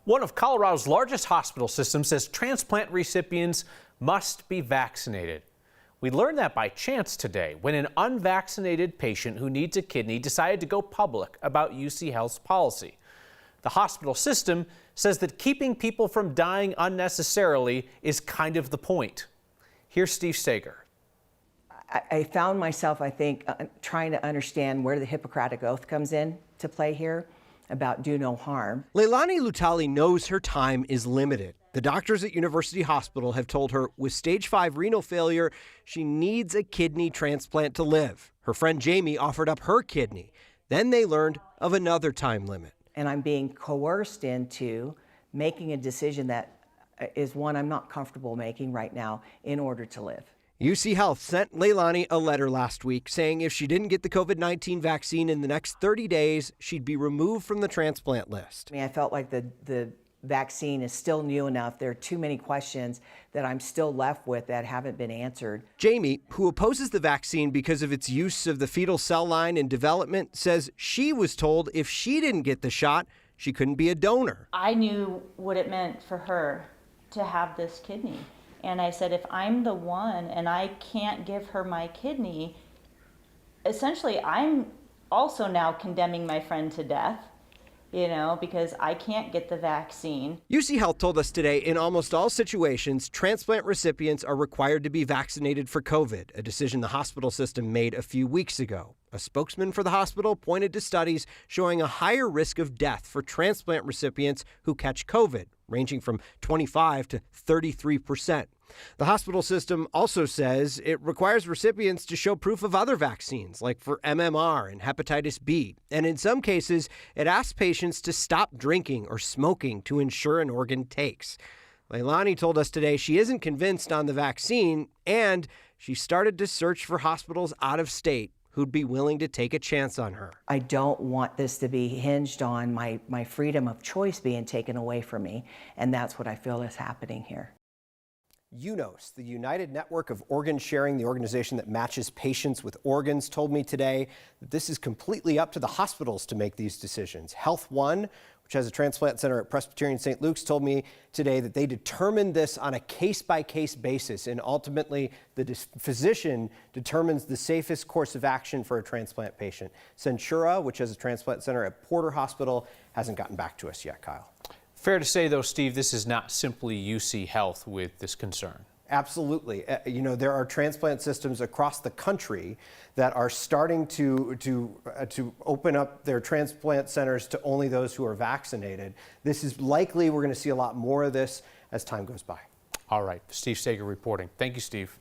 One of Colorado's largest hospital systems says transplant recipients must be vaccinated. We learned that by chance today when an unvaccinated patient who needs a kidney decided to go public about UCHealth's policy. The hospital system says that keeping people from dying unnecessarily is kind of the point. Here's Steve Sager. I found myself, I think, trying to understand where the Hippocratic Oath comes in to play here about do no harm. Leilani Lutali knows her time is limited. The doctors at University Hospital have told her with stage 5 renal failure, she needs a kidney transplant to live. Her friend Jamie offered up her kidney. Then they learned of another time limit. And I'm being coerced into making a decision that is one I'm not comfortable making right now in order to live. UCHealth sent Leilani a letter last week saying if she didn't get the COVID-19 vaccine in the next 30 days, she'd be removed from the transplant list. I felt like the vaccine is still new enough. There are too many questions that I'm still left with that haven't been answered. Jamie, who opposes the vaccine because of its use of the fetal cell line in development, says she was told if she didn't get the shot, she couldn't be a donor. I knew what it meant for her to have this kidney. And I said, if I'm the one and I can't give her my kidney, essentially I'm also now condemning my friend to death, because I can't get the vaccine. UCHealth told us today in almost all situations, transplant recipients are required to be vaccinated for COVID, a decision the hospital system made a few weeks ago. A spokesman for the hospital pointed to studies showing a higher risk of death for transplant recipients who catch COVID, ranging from 25 to 33%. The hospital system also says it requires recipients to show proof of other vaccines, like for MMR and hepatitis B. And in some cases, it asks patients to stop drinking or smoking to ensure an organ takes. Leilani told us today she isn't convinced on the vaccine, and she started to search for hospitals out of state who'd be willing to take a chance on her. I don't want this to be hinged on my freedom of choice being taken away from me, and that's what I feel is happening here. UNOS, the United Network of Organ Sharing, the organization that matches patients with organs, told me today that this is completely up to the hospitals to make these decisions. Health One, which has a transplant center at Presbyterian St. Luke's, told me today that they determined this on a case-by-case basis, and ultimately the physician determines the safest course of action for a transplant patient. Centura, which has a transplant center at Porter Hospital, hasn't gotten back to us yet, Kyle. Fair to say, though, Steve, this is not simply UCHealth with this concern. Absolutely. There are transplant systems across the country that are starting to open up their transplant centers to only those who are vaccinated. This is likely we're going to see a lot more of this as time goes by. All right. Steve Sager reporting. Thank you, Steve.